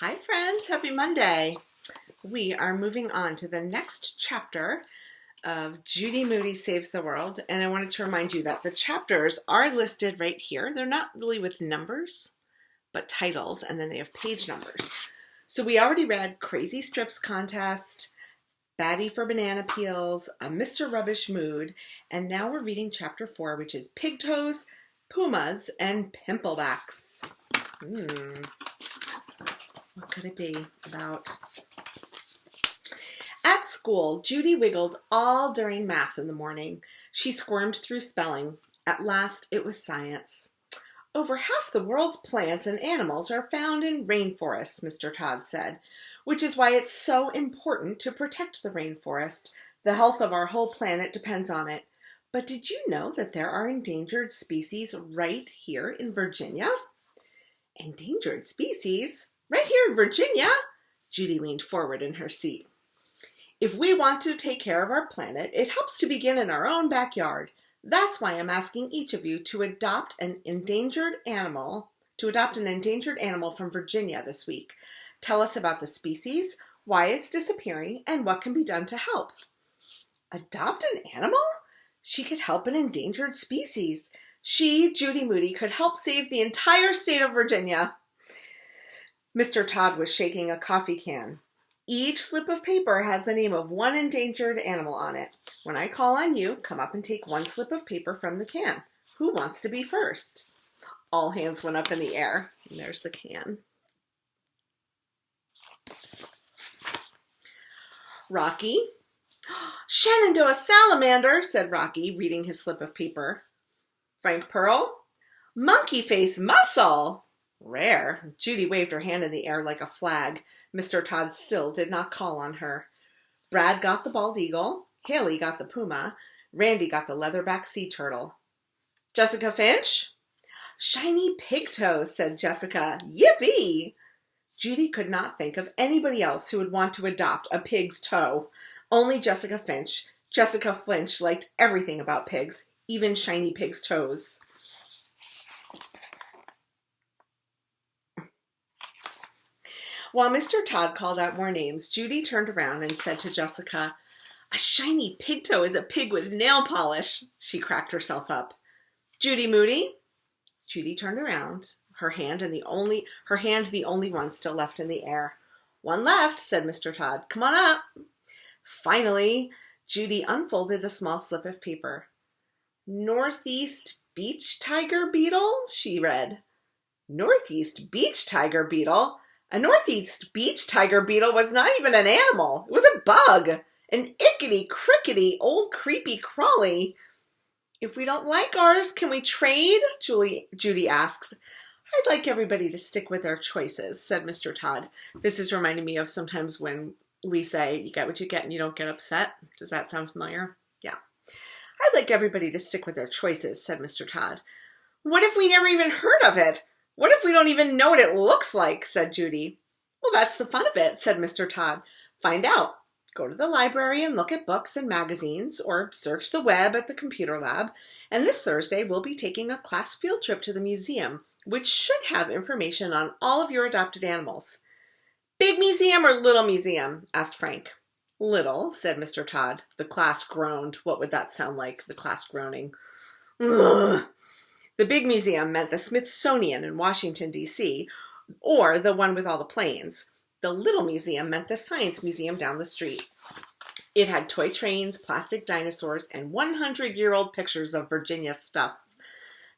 Hi friends, happy Monday. We are moving on to the next chapter of Judy Moody Saves the World, and I wanted to remind you that the chapters are listed right here. They're not really with numbers, but titles, and then they have page numbers. So we already read Crazy Strips Contest, Batty for Banana Peels, A Mr. Rubbish Mood, and now we're reading chapter 4, which is Pigtoes, Pumas, and Pimplebacks. What could it be about? At school, Judy wiggled all during math in the morning. She squirmed through spelling. At last, it was science. Over half the world's plants and animals are found in rainforests, Mr. Todd said, which is why it's so important to protect the rainforest. The health of our whole planet depends on it. But did you know that there are endangered species right here in Virginia? Endangered species? Right here in Virginia? Judy leaned forward in her seat. If we want to take care of our planet, it helps to begin in our own backyard. That's why I'm asking each of you to adopt an endangered animal from Virginia this week. Tell us about the species, why it's disappearing, and what can be done to help. Adopt an animal? She could help an endangered species. She, Judy Moody, could help save the entire state of Virginia. Mr. Todd was shaking a coffee can. Each slip of paper has the name of one endangered animal on it. When I call on you, come up and take one slip of paper from the can. Who wants to be first? All hands went up in the air. And there's the can. Rocky. Shenandoah salamander, said Rocky, reading his slip of paper. Frank Pearl. Monkey face mussel. Rare. Judy waved her hand in the air like a flag. Mr. Todd still did not call on her. Brad got the bald eagle. Haley got the puma. Randy got the leatherback sea turtle. Jessica Finch? Shiny pigtoes, said Jessica. Yippee! Judy could not think of anybody else who would want to adopt a pig's toe. Only Jessica Finch. Jessica Finch liked everything about pigs, even shiny pig's toes. While Mr. Todd called out more names, Judy turned around and said to Jessica, A shiny pigtoe is a pig with nail polish. She cracked herself up. Judy Moody? Judy turned around, her hand the only one still left in the air. One left, said Mr. Todd. Come on up. Finally, Judy unfolded a small slip of paper. Northeast beach tiger beetle, she read. Northeast beach tiger beetle? A northeast beach tiger beetle was not even an animal. It was a bug. An ickety-crickety old creepy crawly. If we don't like ours, can we trade? Judy asked. I'd like everybody to stick with their choices, said Mr. Todd. This is reminding me of sometimes when we say, you get what you get and you don't get upset. Does that sound familiar? Yeah. I'd like everybody to stick with their choices, said Mr. Todd. What if we never even heard of it? What if we don't even know what it looks like, said Judy. Well, that's the fun of it, said Mr. Todd. Find out. Go to the library and look at books and magazines, or search the web at the computer lab. And this Thursday, we'll be taking a class field trip to the museum, which should have information on all of your adopted animals. Big museum or little museum? Asked Frank. Little, said Mr. Todd. The class groaned. What would that sound like, the class groaning? Ugh. The big museum meant the Smithsonian in Washington, D.C., or the one with all the planes. The little museum meant the Science Museum down the street. It had toy trains, plastic dinosaurs, and 100-year-old pictures of Virginia stuff.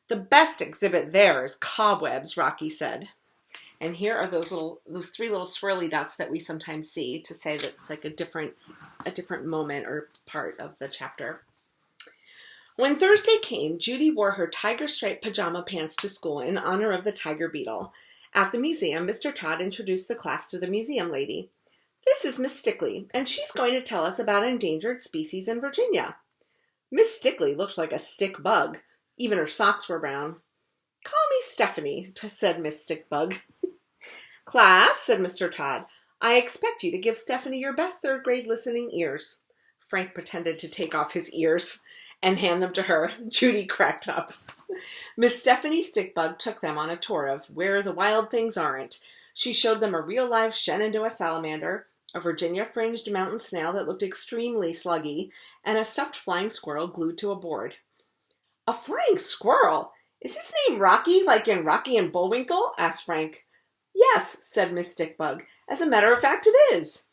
The best exhibit there is cobwebs, Rocky said. And here are those three little swirly dots that we sometimes see to say that it's like a different moment or part of the chapter. When Thursday came, Judy wore her tiger-striped pajama pants to school in honor of the tiger beetle. At the museum, Mr. Todd introduced the class to the museum lady. This is Miss Stickley, and she's going to tell us about endangered species in Virginia. Miss Stickley looked like a stick bug. Even her socks were brown. Call me Stephanie, said Miss Stickbug. Class, said Mr. Todd, I expect you to give Stephanie your best third-grade listening ears. Frank pretended to take off his ears and hand them to her. Judy cracked up. Miss Stephanie Stickbug took them on a tour of Where the Wild Things Aren't. She showed them a real live Shenandoah salamander, a Virginia-fringed mountain snail that looked extremely sluggy, and a stuffed flying squirrel glued to a board. A flying squirrel? Is his name Rocky, like in Rocky and Bullwinkle? Asked Frank. Yes, said Miss Stickbug. As a matter of fact, it is.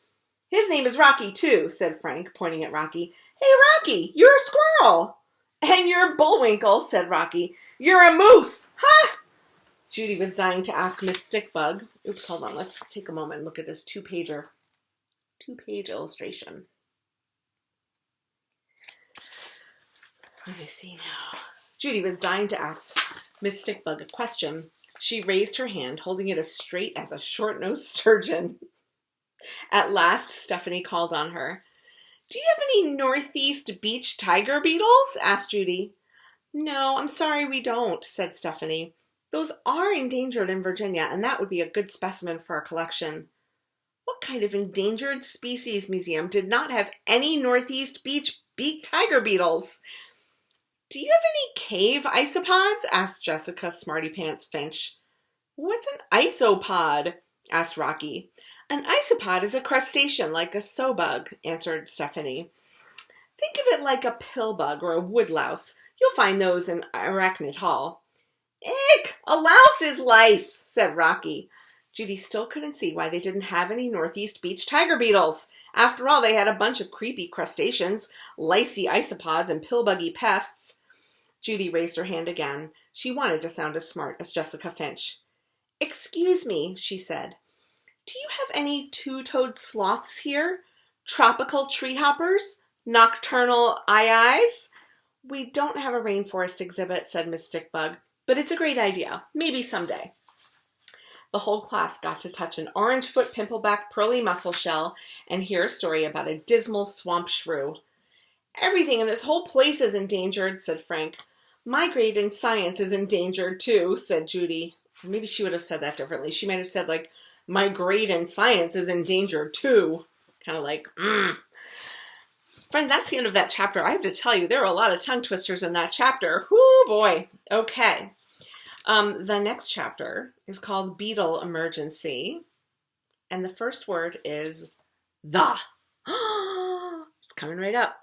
His name is Rocky, too, said Frank, pointing at Rocky. Hey, Rocky, you're a squirrel. And you're Bullwinkle, said Rocky. You're a moose. Ha! Judy was dying to ask Miss Stickbug. Oops, hold on. Let's take a moment and look at this two-page illustration. Let me see now. Judy was dying to ask Miss Stickbug a question. She raised her hand, holding it as straight as a short-nosed sturgeon. At last, Stephanie called on her. Do you have any northeast beach tiger beetles? Asked Judy. No, I'm sorry we don't, said Stephanie. Those are endangered in Virginia, and that would be a good specimen for our collection. What kind of endangered species museum did not have any northeast beach beaked tiger beetles? Do you have any cave isopods? Asked Jessica Smartypants Finch. What's an isopod? Asked Rocky. An isopod is a crustacean like a sobug, answered Stephanie. Think of it like a pillbug or a woodlouse. You'll find those in Arachnid Hall. Ick! A louse is lice, said Rocky. Judy still couldn't see why they didn't have any northeast beach tiger beetles. After all, they had a bunch of creepy crustaceans, licey isopods, and pillbuggy pests. Judy raised her hand again. She wanted to sound as smart as Jessica Finch. Excuse me, she said. Do you have any two-toed sloths here? Tropical tree hoppers? Nocturnal eyes? We don't have a rainforest exhibit, said Miss Stickbug, but it's a great idea. Maybe someday. The whole class got to touch an orange-foot pimpleback pearly mussel shell and hear a story about a dismal swamp shrew. Everything in this whole place is endangered, said Frank. My grade in science is endangered too, said Judy. Maybe she would have said that differently. She might have said, like, my grade in science is endangered too. Kind of like, Friend, that's the end of that chapter. I have to tell you, there are a lot of tongue twisters in that chapter. Whoo, boy. Okay. The next chapter is called Beetle Emergency. And the first word is the. It's coming right up.